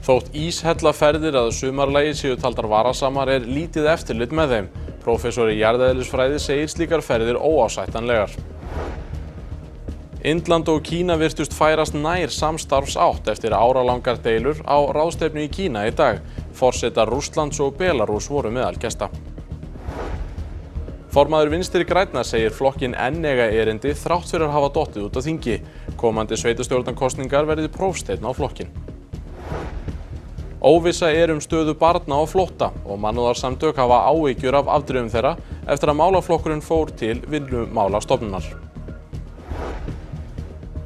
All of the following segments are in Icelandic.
Þótt íshellaferðir að sumarlagi séu taldar varasamar lítið eftirlit með þeim. Prófessor í jarðeðlisfræði segir slíkar ferðir óásættanlegar. Indland og Kína virtust færast nær samstarfsátt eftir áralangar deilur á ráðstefnu í Kína í dag. Forsetar Rússlands og Belarús voru meðal gesta. Formaður Vinstri grænna segir flokkinn enn eiga erindi þrátt fyrir að hafa dottið út á þingi. Komandi sveitarstjórnarkosningar verði prófsteinn á flokkinn. Óvissa stöðu barna á flótta og mannúðarsamtök hafa áhyggjur af afdrifum þeirra eftir að málaflokkurinn fór til Vinnumálastofnunar.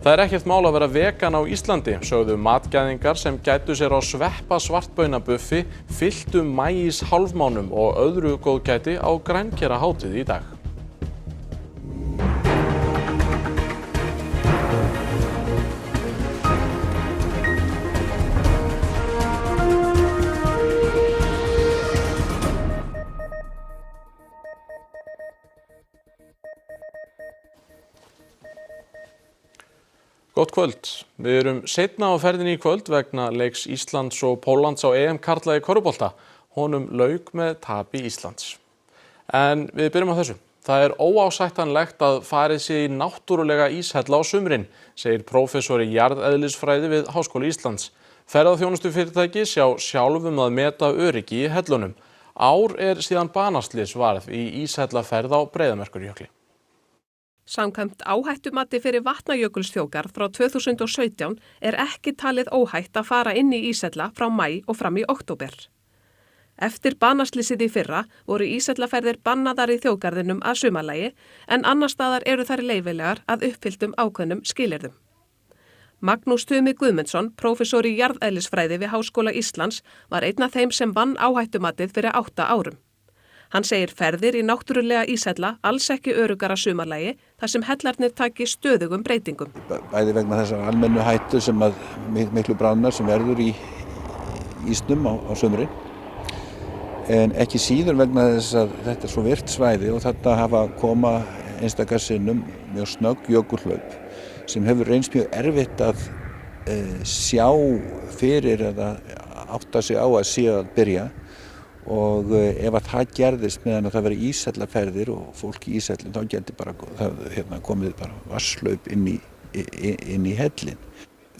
Það ekkert mál að vera vegan á Íslandi, sögðu matgæðingar sem gætu sér á sveppa svartbaunabuffi, fylltu maís hálfmánum og öðru góðgæti á grænkerahátíð í dag. Gott kvöld. Við erum seinna á ferðinni í kvöld vegna leiks Íslands og Póllands á EM karla í körfubolta. Honum lauk með tapi Íslands. En við byrjum á þessu. Það óásættanlegt að farið sé í náttúrulega íshella á sumrin, segir prófessor í jarðeðlisfræði við Háskóla Íslands. Ferðaþjónustufyrirtæki sjá sjálfum að meta öryggi í hellunum. Ár síðan banaslys varð í íshellaferð á Breiðamerkurjökli. Samkvæmt áhættumati fyrir Vatnajökulsþjóðgarð frá 2017 ekki talið óhætt að fara inn í íshella frá maí og fram í október. Eftir banaslysið í fyrra voru íshellaferðir bannaðar í þjóðgarðinum að sumarlagi en annars staðar eru þær leyfilegar að uppfylltum ákveðnum skilyrðum. Magnús Tumi Guðmundsson, prófessor í jarðeðlisfræði við Háskóla Íslands, var einn af þeim sem vann áhættumatið fyrir 8 árum. Hann segir ferðir í náttúrulega íshella alls ekki öruggara sumarlagi þar sem hellarnir taki stöðugum breytingum. Bæði vegna þessar almennu hættu sem að miklu bráðnar sem verður í ísnum á sumrin. En ekki síður vegna þess að þetta svo virkt svæði og þetta hafa koma einstaka sinnum mjög snögg jökulhlaup sem hefur reynst mjög erfitt að sjá fyrir eða átta sig á að sé að byrja. Og ef að það gerðist meðan að það veri íshellaferðir og fólk í íshellin þá geti bara komið bara vatnshlaup inn í hellin.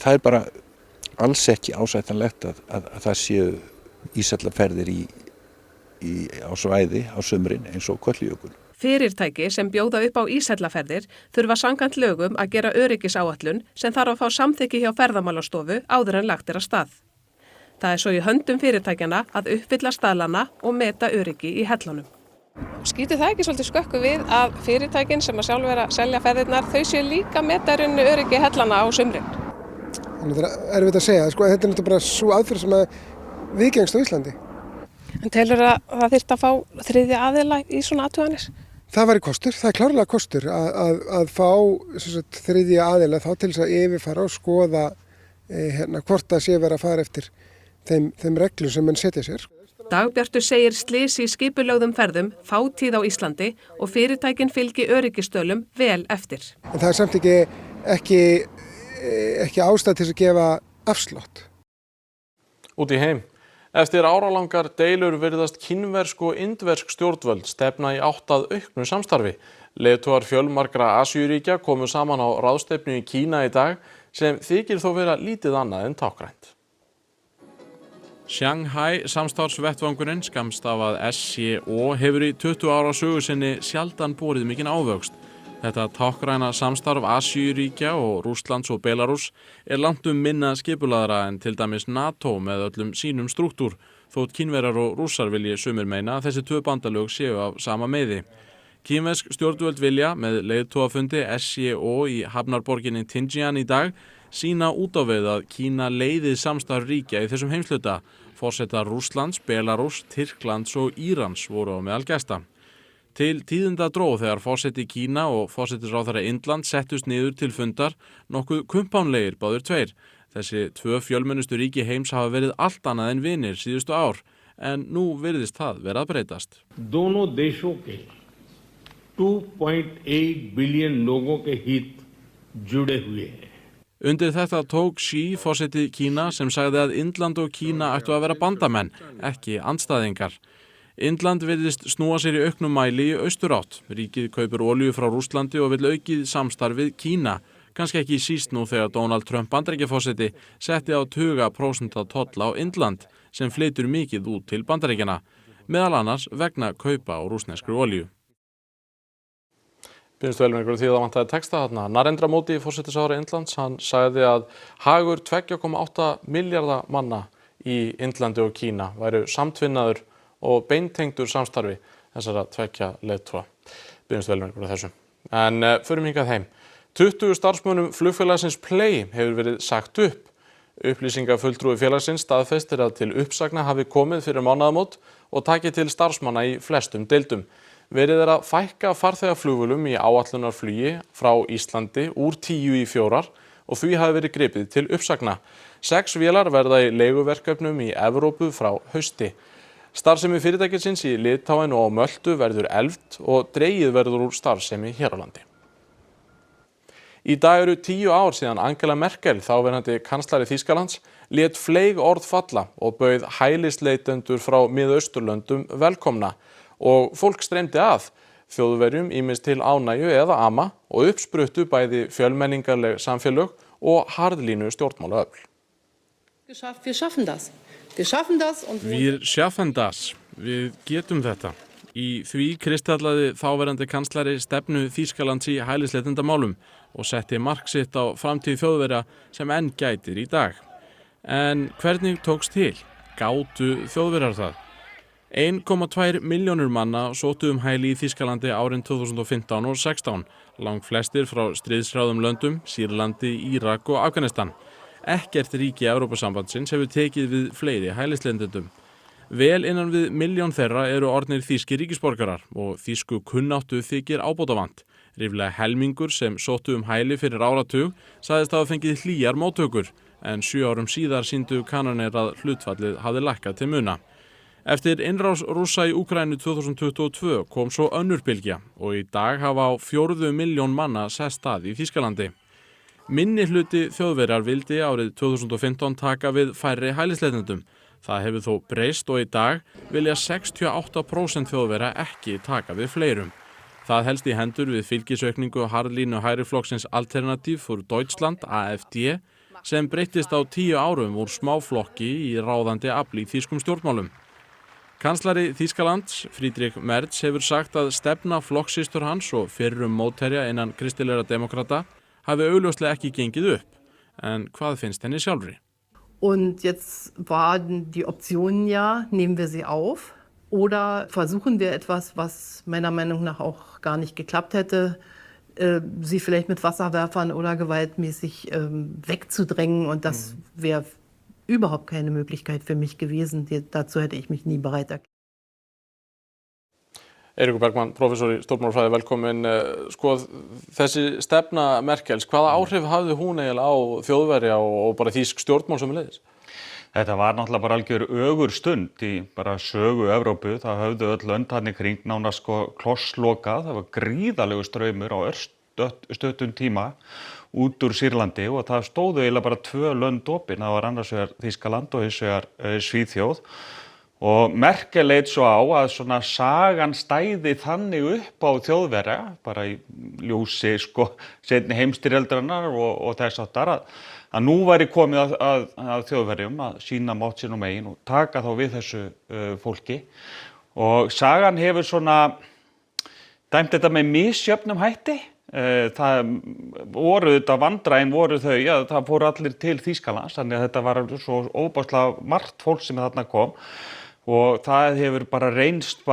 Það bara alls ekki ásættanlegt að það séu íshellaferðir á svæði á sumrin eins og Kötlujökul. Fyrirtæki sem bjóða upp á íshellaferðir þurfa samkvæmt lögum að gera öryggisáætlun sem þarf að fá samþykki hjá Ferðamálastofu áður en lagt af stað. Það svo í höndum fyrirtækjanna að uppfylla staðlana og meta öryggi í hellunum. Skýtur það ekki svolítið skökku við að fyrirtækin sem að sjálf vera að selja ferðirnar, þau séu líka meta öryggi hellana á sumrin? Þetta erfitt að segja, þetta náttúrulega bara svo aðferð sem að viðgengst á Íslandi. En telur það þyrfti að fá þriðja aðila í svona athuganir? Það væri kostur, það klárlega kostur að fá þriðja aðila þá til þess að yfirfara og skoða hvort það sé verið að fara eftir þeim reglum sem menn setja sér. Dagbjartur segir slys í skipulögðum ferðum fátíð á Íslandi og fyrirtækin fylgi öryggistölum vel eftir. En það samt ekki ástæða til að gefa afslátt. Út í heim. Eftir áralangar deilur virðast kínversk og indversk stjórnvöld stefna í átt að auknu samstarfi. Leiðtogar fjölmargra Asíuríkja komu saman á ráðstefnu í Kína í dag sem þykir þó vera lítið annað en tákrænt. Shanghai samstarfsvettvangurinn, skammstafað SCO, hefur í 20 ára sögu sinni sjaldan borið mikinn ávöxt. Þetta tákræna samstarf Asíuríkja og Rússlands og Belarús langt minna skipulagðra en til dæmis NATO með öllum sínum strúktúr, þótt Kínverjar og Rússar vilji sumir meina að þessi tvö bandalög séu af sama meiði. Kínversk stjórnvöld vilja með leiðtogafundi SCO í hafnarborginni Tinjian í dag sýna út á við að Kína leiði samstarf ríkja í þessum heimshluta. Forsetar Rússlands, Belarús, Tyrklands og Írans voru á meðal gesta. Til tíðinda dró þegar forseti Kína og forsætisráðherra Indlands settust niður til fundar nokkuð kumpánlegir báðir tveir. Þessi tvö fjölmennustu ríki heims hafa verið allt annað en vinir síðustu ár, en nú virðist það vera að breytast. दोनों देशों के 2.8 बिलियन लोगों के हित जुड़े हुए हैं. Undir þetta tók Xi, forseti Kína, sem sagði að Indland og Kína ættu að vera bandamenn, ekki andstæðingar. Indland virðist snúa sér í auknum mæli í austurátt. Ríkið kaupir olíu frá Rússlandi og vill aukið samstarf við Kína. Kannski ekki síst nú þegar Donald Trump Bandaríkjaforseti setti á 20% tolla á Indland sem flytur mikið út til Bandaríkjanna, meðal annars vegna kaupa á rússneskri olíu. Byrjumst vel með ykkur því að það vantaði texta þarna. Narendra Modi, forsætisráðherra Indlands, hann sagði að hagur 2,8 milljarða manna í Indlandi og Kína væru samtvinnaður og beintengdur samstarfi þessara tveggja leiðtoga. Byrjumst vel með ykkur á þessu. En förum hingað heim. 20 starfsmönnum flugfélagsins Play hefur verið sagt upp. Upplýsingafulltrúi félagsins staðfestir að til uppsagna hafi komið fyrir mánaðamót og takið til starfsmanna í flestum deildum. Verið að fækka farþegaflugvélum í áætlunarflugi frá Íslandi úr 10 í 4 og því hafi verið gripið til uppsagna. 6 vélar verða í leiguverkefnum í Evrópu frá hausti. Starfsemi fyrirtækisins í Litáen og á Möltu verður efld og dregið verður úr starfsemi hér á landi. Í dag eru 10 ár síðan Angela Merkel, þáverandi kanslari Þýskalands, lét fleyg orð falla og bauð hælisleitendur frá Miðausturlöndum velkomna og fólk streymdi að, Þjóðverjum ýmist til ánægju eða ama og uppspruttu bæði fjölmenningarleg samfélög og harðlínu stjórnmálaöfl. Wir schaffen das. Wir schaffen das und Wir schaffen das. Við getum þetta. Í því kristallaði þáverandi kanslari stefnu Þýskalands í hælisleitendamálum og setti mark sitt á framtíð Þjóðverja sem enn gætir í dag. En hvernig tókst til? Gátu Þjóðverjar það? 1,2 milljónir manna sóttu hæli í Þýskalandi árin 2015 og 16, langflestir frá stríðshrjáðum löndum, Sýrlandi, Írak og Afganistan. Ekkert ríki Evrópusambandsins hefur tekið við fleiri hælisleitendum. Vel innan við milljón þeirra eru orðnir þýskir ríkisborgarar og þýsku kunnáttu þykir ábótavant. Ríflega helmingur sem sóttu hæli fyrir áratug sagðist hafa fengið hlýjar móttökur, en 7 árum síðar sýndu kannanir að hlutfallið hafði lækkað til muna. Eftir innrás Rússa í Úkraínu 2022 kom svo önnur bylgja og í dag hafa á 4 milljón manna sest að í Þýskalandi. Minni hluti Þjóðverjar vildi árið 2015 taka við færri hælisleitendum. Það hefur þó breyst og í dag vilja 68% Þjóðverja ekki taka við fleirum. Það helst í hendur við fylgisaukningu harðlínu hægriflokksins Alternativ für Deutschland, AfD, sem breyttist á 10 árum úr smáflokki í ráðandi afl í þýskum stjórnmálum. Kanslari Þýskalands, Friedrich Merz, hefur sagt að stefna flokkssystur hans og fyrrum mótherja innan kristilegra demokrata hafi augljóslega ekki gengið upp. En hvað finnst henni sjálfri? Und jetzt waren die Optionen ja, nehmen wir sie auf oder versuchen wir etwas, was meiner Meinung nach auch gar nicht geklappt hätte, sie vielleicht mit Wasserwerfern oder gewaltmäßig wegzudrängen und das wäre überhaupt keine Möglichkeit für mich gewesen. Dazu hätte ich mich nie bereit erklärt. Eiríkur Bergmann, prófessor í stjórnmálafræði, velkomin. Þessi stefna Merkels, hvaða áhrif hafði hún eiginlega á Þjóðverja og bara þýsk stjórnmál sömuleiðis? Þetta var náttúrulega bara algjör ögur stund í bara sögu Evrópu. Það höfðu öll lönd hann í kring nánast klosslokað. Það var gríðarlegur straumur á stuttum tíma út úr Sýrlandi og það stóðu eiginlega bara 2 lönd opin. Það var annars vegar Þýskaland og hins vegar Svíþjóð. Og Merkel leit svo á að svona sagan stæði þannig upp á Þjóðverja, bara í ljósi seinni heimsstyrjaldarinnar og þess áttar að nú væri komið að Þjóðverjum að sýna mátt sinn og megin og taka þá við þessu fólki. Og sagan hefur svona dæmt þetta með misjöfnum hætti. Þetta vandræðin voru þau að það fóru allir til Þýskalands, þannig að þetta var svo óbáslega margt fólk sem þarna kom. Og það hefur bara reynst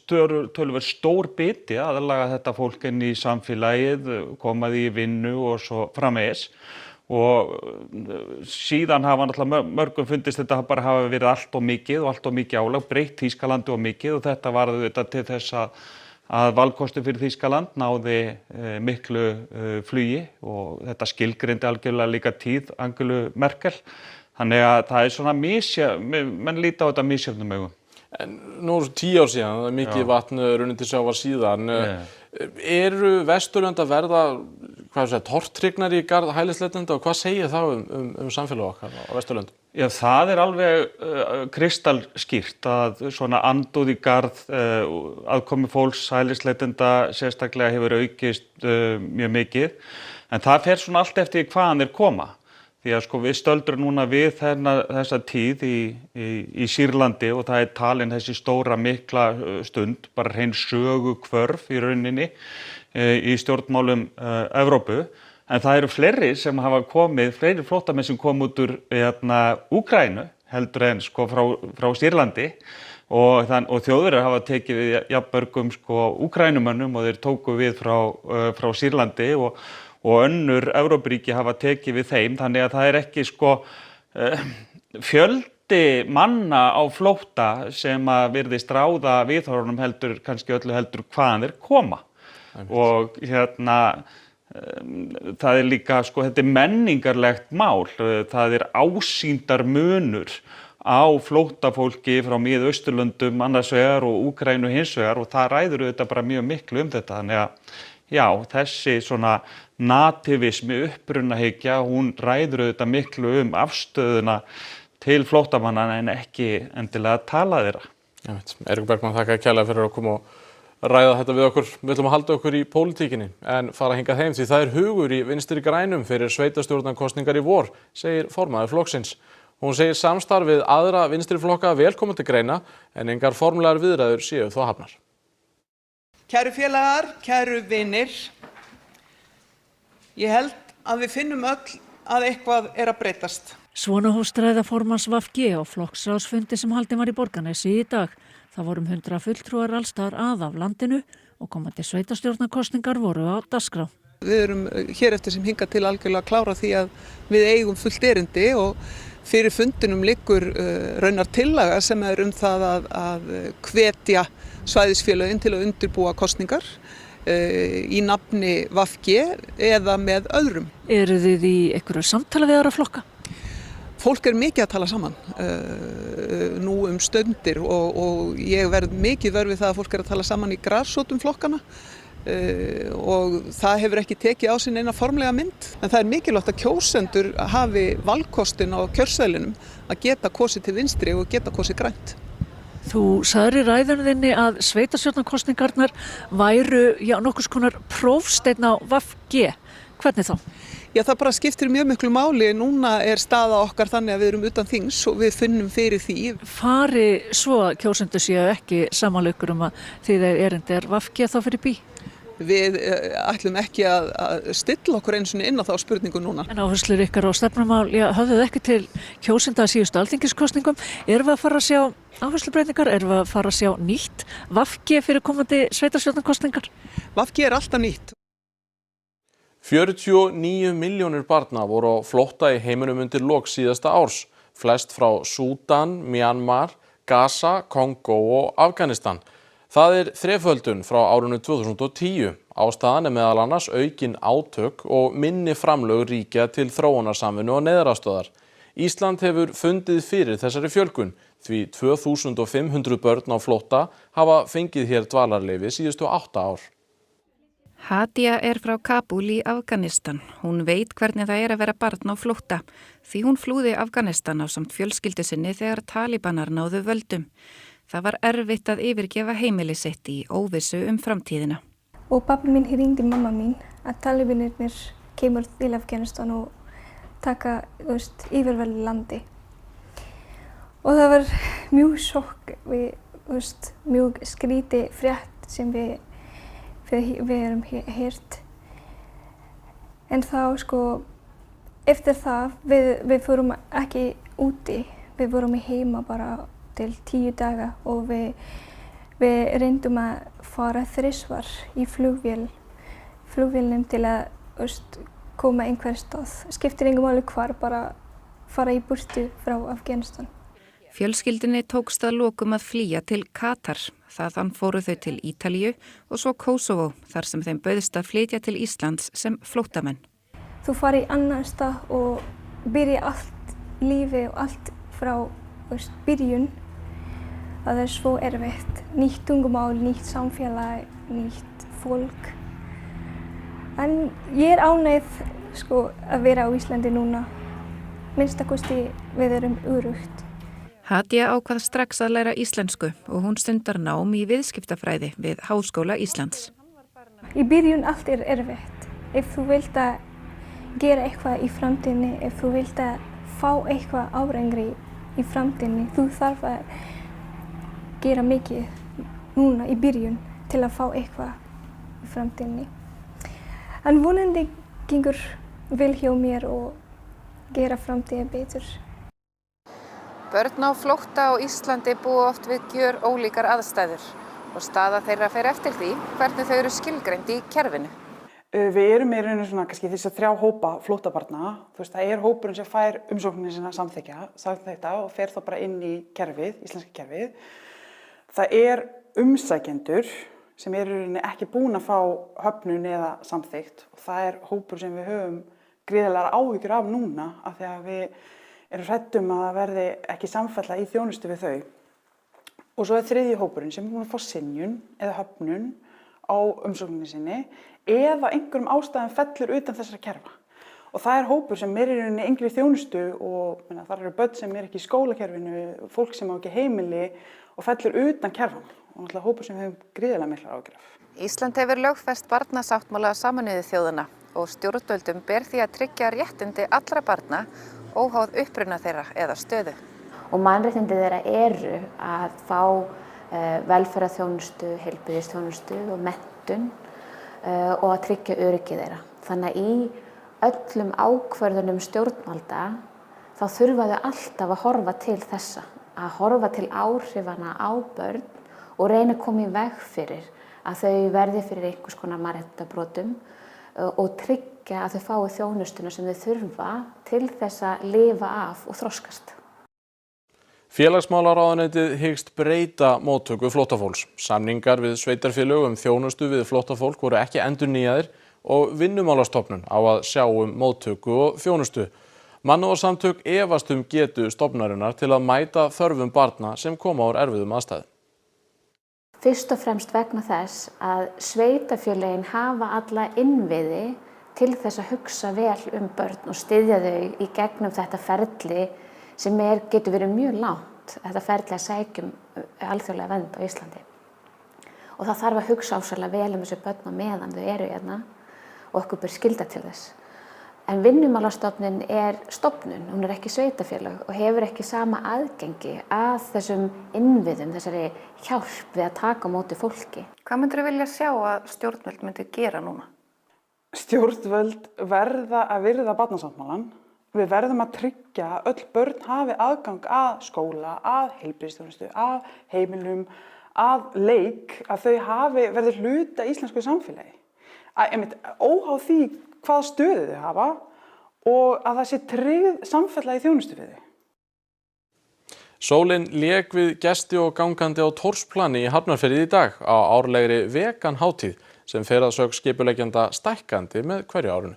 töluvert stór biti að laga þetta fólk inn í samfélagið, koma því í vinnu og svo framvegis. Og síðan hafa náttúrulega mörgum fundist þetta bara hafa verið allt og mikið álag, breytt Þýskalandi og mikið og þetta var þetta til þess að valkostur fyrir Þýskaland náði miklu flugi og þetta skilgreindi algjörlega líka tíð Angelu Merkel. Þannig að það svona menn líta á þetta misjöfnum augum. En nú 10 ár síðan, það mikið vatn runnið til sjávar síðan. Eru Vesturlönd að verða tortrygnar í garð hælisleitenda og hvað segir það samfélag okkar á Vesturlöndum? Já, það alveg kristalskýrt að svona andúð í garð aðkomu fólks hælisleitenda sérstaklega hefur aukist mjög mikið, en það fer svona allt eftir hvaðan þeir koma. Því að sko við stöldrum núna við þessa tíð í Sýrlandi og það talin þessi stóra mikla stund, bara hrein söguhvörf í rauninni í stjórnmálum Evrópu. En það eru fleiri sem hafa komið, fleiri flóttamenn sem kom út úr Úkraínu heldur en sko frá Sýrlandi og Þjóðverjar hafa tekið við jafnmörgum sko Úkrænumönnum og þeir tóku við frá Sýrlandi og önnur Evrópuríki hafa tekið við þeim, þannig að það ekki sko fjöldi manna á flótta sem að virðist ráða viðhorfum kannski öllu heldur hvaðan þeir koma. Og það líka sko, þetta menningarlegt mál, það ásýndarmunur á flóttafólki frá Mið-Austurlöndum annars vegar og Úkraínu hins vegar og það ræður auðvitað bara mjög miklu þetta, þannig að já, þessi svona nativismi, upprunahyggja, hún ræður auðvitað miklu afstöðuna til flóttamanna en ekki endilega tala þeirra. Eiríkur Bergmann, þakka kærlega fyrir að koma og ræða þetta við okkur. Við ætlum að halda okkur í pólitíkinni en fara hingað heim því það hugur í Vinstri grænum fyrir sveitarstjórnarkosningar í vor, segir formaður flokksins. Hún segir samstarf við aðra vinstri flokka velkomin til greina en engar formlegar viðræður séu þó hafnar. Kæru félagar, kæru vinir, ég held að við finnum öll að eitthvað að breytast. Svona hófst ræða formanns VG á flokksráðsfundi sem haldinn var í Borgarnesi í dag. Það voru 100 fulltrúar alls staðar að af landinu og komandi sveitarstjórnarkosningar voru á dagskrá. Við erum hér eftir sem hingað til algjörlega klára því að við eigum fullt erindi og fyrir fundinum liggur raunar tillaga sem það að hvetja svæðisfélögin til að undirbúa kosningar í nafni VG eða með öðrum. Eru þið í einhverju samtali við aðra flokka? Fólk mikið að tala saman nú stundir og ég verð mikið við það að fólk að tala saman í grasrótum flokkana og það hefur ekki tekið á sig neina formlega mynd. En það mikilvægt að kjósendur hafi valkostin á kjörseðlinum að geta kosið til vinstri og geta kosið grænt. Þú sagðir í ræðunni að sveitarstjórnarkosningarnar væru nokkurs konar prófsteinn á VG. Hvernig þá? Já, það bara skiptir mjög miklu máli. Núna staða okkar þannig að við erum utan þings og við finnum fyrir því. Fari svo að kjósendur séu ekki samanlaukur að þið erindi VG þá fyrir bí? Við ætlum ekki að stilla okkur einu sinni inn á þá spurningu núna. En áherslur ykkar á stefnumál, höfðu þið ekki til kjósenda að síðustu alþingiskosningum? Erum við að fara að sjá áherslubreytingar? Erum við að fara að sjá nýtt VG fyrir komandi sveitarstjórnarkosningar? VG alltaf nýtt. 49 milljónir barna voru á flótta í heiminum undir lok síðasta árs. Flest frá Súdan, Myanmar, Gaza, Kongó og Afganistan. Það þreföldun frá árinu 2010. Ástæðan meðal annars aukin átök og minni framlög ríkja til þróunarsamvinnu og neyðaraðstoðar. Ísland hefur fundið fyrir þessari fjölgun því 2500 börn á flótta hafa fengið hér dvalarleyfi síðustu 8 ár. Hadia frá Kabul í Afganistan. Hún veit hvernig það að vera barn á flótta því hún flúði Afganistan ásamt fjölskyldu sinni þegar talibanar náðu völdum. Það var erfitt að yfirgefa heimili sitt í óvissu framtíðina. Og pappi minn hringdi mamma mín að talibanirnir kemur til Afganistan og taka yfirveldið landi. Og það var mjög sjokk, mjög skrítið frétt sem við erum heyrt. En þá eftir það við fórum ekki úti, við vorum heima bara til 10 daga og við reyndum að fara 3 svar í flugvélum til að koma einhver stað. Skiptir engum máli hvar, bara fara í burtu frá Afganistan. Fjölskyldunni tókst að lokum að flýja til Katar. Þaðan fóru þau til Ítalíu og svo Kosovo, þar sem þeim bauðst að flytja til Íslands sem flóttamenn. Þú fari í annan stað og byrja allt lífi og allt frá byrjun. Það svo erfitt. Nýtt tungumál, nýtt samfélag, nýtt fólk. En ég ánægð sko að vera á Íslandi núna. Minnstakosti við erum öruggt. Hadia ákvað strax að læra íslensku og hún stundar nám í viðskiptafræði við Háskóla Íslands. Í byrjun allt erfitt. Ef þú vilt að gera eitthvað í framtíðinni, ef þú vilt að fá eitthvað árangri í framtíðinni, þú þarf að gera mikið núna í byrjun til að fá eitthvað í framtíðinni. En vonandi gengur vel hjá mér og gera framtíðina betur. Börn á flótta á Íslandi búa oft við gjör ólíkar aðstæður og staða þeirra fer eftir því hvernig þau eru skilgreind í kerfinu. Við erum í rauninu svona kannski þess að 3 hópa flóttabarna. Þú veist, það hópurinn sem fær umsóknin sinna samþykkta og fer þá bara inn í kerfið, íslenska kerfið. Það umsækjendur sem í rauninu ekki búin að fá höfnun eða samþykkt og það hópur sem við höfum gríðarlegar áhyggjur af núna af því að við erum hrædd að það verði ekki samfella í þjónustu við þau. Og svo 3. hópurinn sem búin að fá synjun eða höfnun á umsókninni sinni eða einhverjum ástæðum fellur utan þessara kerfa. Og það hópur sem í rauninni engri þjónustu og þar eru börn sem ekki í skólakerfinu, fólk sem á ekki heimili og fellur utan kerfana. Og náttúrulega hópur sem við höfum gríðarlega miklar áhyggjur af. Ísland hefur lögfest barnasáttmála Sameinuðu þjóðanna og stjórnvöldum ber því að tryggja réttindi allra barna óháð uppruna þeirra eða stöðu. Og mannréttindi þeirra eru að fá velferðarþjónustu, heilbrigðisþjónustu og menntun og að tryggja öryggi þeirra. Þannig að í öllum ákvörðunum stjórnvalda þá þurfa þau alltaf að horfa til þessa, að horfa til áhrifana á börn og reyna að koma í veg fyrir að þau verði fyrir einhvers konar mannréttindabrotum og tryggja að þau fái þjónustuna sem þau þurfa til þess að lifa af og þroskast. Félagsmálaráðuneytið hyggst breyta móttöku flóttafólks. Samningar við sveitarfélög þjónustu við flóttafólk voru ekki endurnýjaðir og Vinnumálastofnun á að sjá móttöku og þjónustu. Mannúðarsamtök efast getu stofnunarinnar til að mæta þörfum barna sem koma úr erfiðum aðstæðum. Fyrst og fremst vegna þess að sveitarfélögin hafa alla innviði til þess að hugsa vel börn og styðja þau í gegnum þetta ferli sem getur verið mjög langt, þetta ferli að sækja alþjóðlega vernd á Íslandi. Og það þarf að hugsa ásæðlega vel þessu börn á meðan þau eru hérna og okkur ber skylda til þess. En Vinnumálastofnun stofnun, hún ekki sveitarfélag og hefur ekki sama aðgengi að þessum innviðum, þessari hjálp við að taka á móti fólki. Hvað myndirðu vilja sjá að stjórnvöld myndi gera núna? Stjórnvöld verða að virða barnasáttmálann. Við verðum að tryggja að öll börn hafi aðgang að skóla, að heilbrigðisþjónustu, að heimilum, að leik, að þau verði hluta íslensku samfélagi. Óháð því hvaða stöðu þau hafa og að það sé tryggð samfella í þjónustu við þau. Sólin lék við gesti og gangandi á Tórsplani í Hafnarfirði í dag á árlegri veganhátíð sem fer að sögn skipuleggjanda stækkandi með hverju árinu.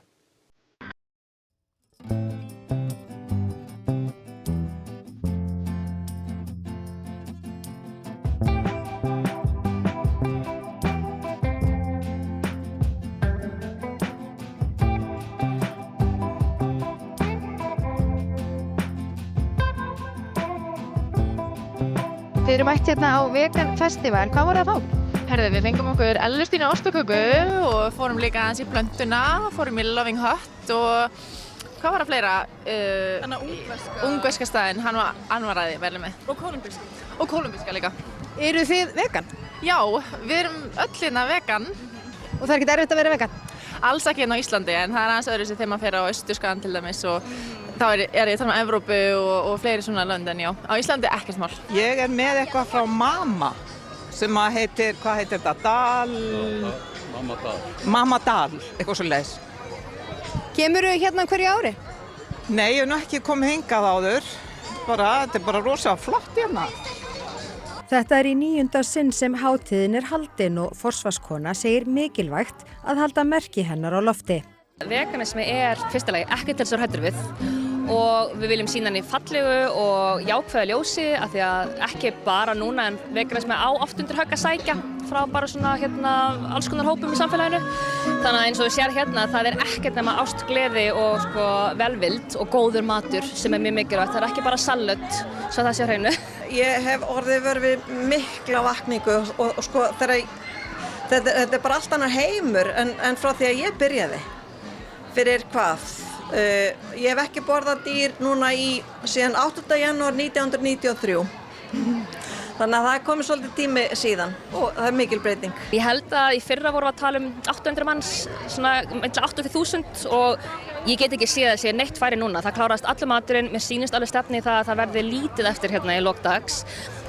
Þið eru mætt hérna á Vegan Festival. Hvað voru það að fá? Herðu, við fengum okkur Ellustínu ostaköku og fórum líka aðeins í Blönduna, fórum í Loving Hut og hvað var það fleira? Ungverska staðinn, hann var ræði velum með. Og kólumbíska. Og kólumbíska líka. Eru þið vegan? Já, við erum öll hérna vegan. Og það ekkert erfitt að vera vegan? Alls ekki hérna á Íslandi, en það aðeins öðru sem þegar maður fer á Austurskagann til dæmis og þá ég að tala Evrópu og fleiri svona lönd en já. Á Íslandi ekkert mál. Ég með eitthvað frá Mamma sem heitir, hvað heitir þetta? Mamma Dal. Mamma Dal, eitthvað svo leis. Kemurðu hérna hverju ári? Nei, ég hef ekki komið hingað áður. Þetta bara rosa flott hérna. Þetta í 9. sinn sem hátíðin haldin og forsvarskona segir mikilvægt að halda merki hennar á lofti. Veganismi fyrsta lagi ekki til þess að hræddur við og við viljum sýna hann í fallegu og jákvæðu ljósi af því að ekki bara núna en veganismi á oft undir högg að sækja frá bara svona alls konar hópum í samfélaginu. Þannig að eins og við sér hérna það ekkert nema ást, gleði og sko velvild og góður matur sem mjög mikilvægt. Það ekki bara salat, svo það sé á hreinu. Ég hef orðið við mikla vakningu og sko þetta bara allt annar heimur en frá því að ég byrjaði. Fyrir hvað? Ég hef ekki borðað dýr núna síðan 8. janúar 1993. Þannig að það komið svolítið tími síðan og það mikil breyting. Ég held að í fyrra vorum við að tala 800 manns, svona 80.000 og ég get ekki séð að sé neitt færi núna. Það klárast allur maturinn, mér sýnist alveg stefni það að það verði lítið eftir hérna í lok dags.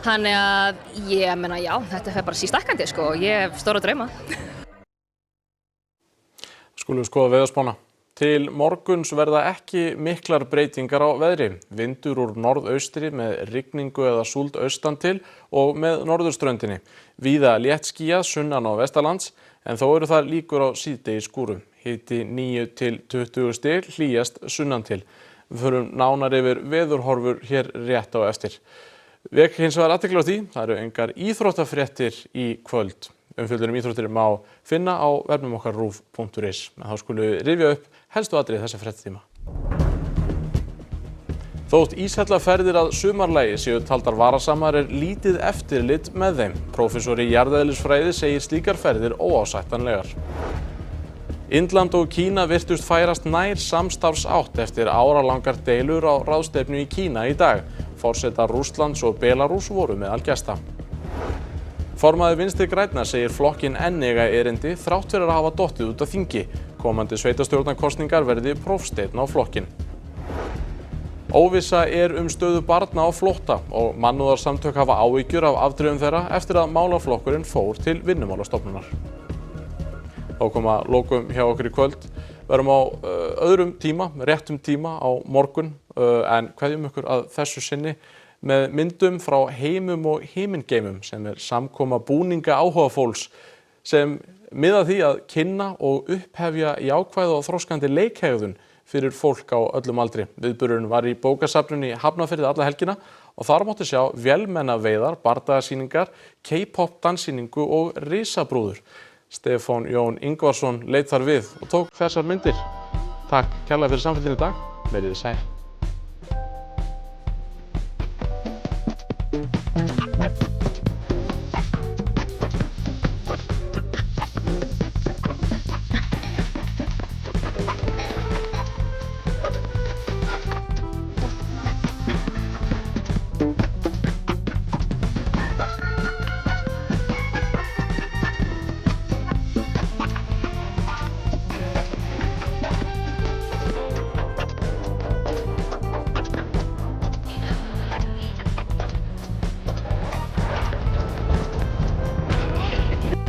Þannig að ég meina já, þetta fer bara sístækkandi sko, ég hef stóra drauma. Skulum við skoða veðurspána. Til morguns verða ekki miklar breytingar á veðri. Vindur úr norðaustri með rigningu eða súld austan til og með norðurströndinni. Víða léttskýjað sunnan og vestanlands en þó eru það líkur á síðdegis skúrum. Hiti 9 til 20 stig, hlýjast sunnan til. Við förum nánar yfir veðurhorfur hér rétt á eftir. Vek hins vegar athygli á því, það eru engar íþróttafréttir í kvöld. Umfjöllun íþróttir má finna á vefnum okkar rúv.is. Þá skulum við rifja upp helstu atriði þessa fréttatíma. Þótt íshellarferðir að sumarlagi séu taldar varasamar lítið eftirlit með þeim. Prófessor í jarðeðlisfræði segir slíkar ferðir óásættanlegar. Indland og Kína virtust færast nær samstarfsátt eftir áralangar deilur á ráðstefnu í Kína í dag. Forsetar Rússlands og Belarús voru meðal gesta. Formaður Vinstri grænna segir flokkinn enn eiga erindi þrátt fyrir að hafa dottið út af þingi. Komandi sveitarstjórnarkosningar verði prófsteinn á flokkinn. Óvissa stöðu barna á flótta og mannúðarsamtök hafa áhyggjur af afdrifum þeirra eftir að málaflokkurinn fór til Vinnumálastofnunar. Þá koma lokum hjá okkur í kvöld. Verum á öðrum tíma, réttum tíma á morgun en kveðjum ykkur að þessu sinni með myndum frá heimum og himingeimum sem samkoma búninga áhugafólks sem miða því að kynna og upphefja jákvæða og þroskandi leikhegðun fyrir fólk á öllum aldri. Viðburðurinn var í bókasafninu í Hafnarfirði alla helgina og þar mátti sjá vélmennaveiðar, bardagasýningar, K-pop danssýningu og risabrúður. Stefán Jón Ingvarsson leit þar við og tók þessar myndir. Takk kærlega fyrir samfélgina í dag. Verið þið sæl.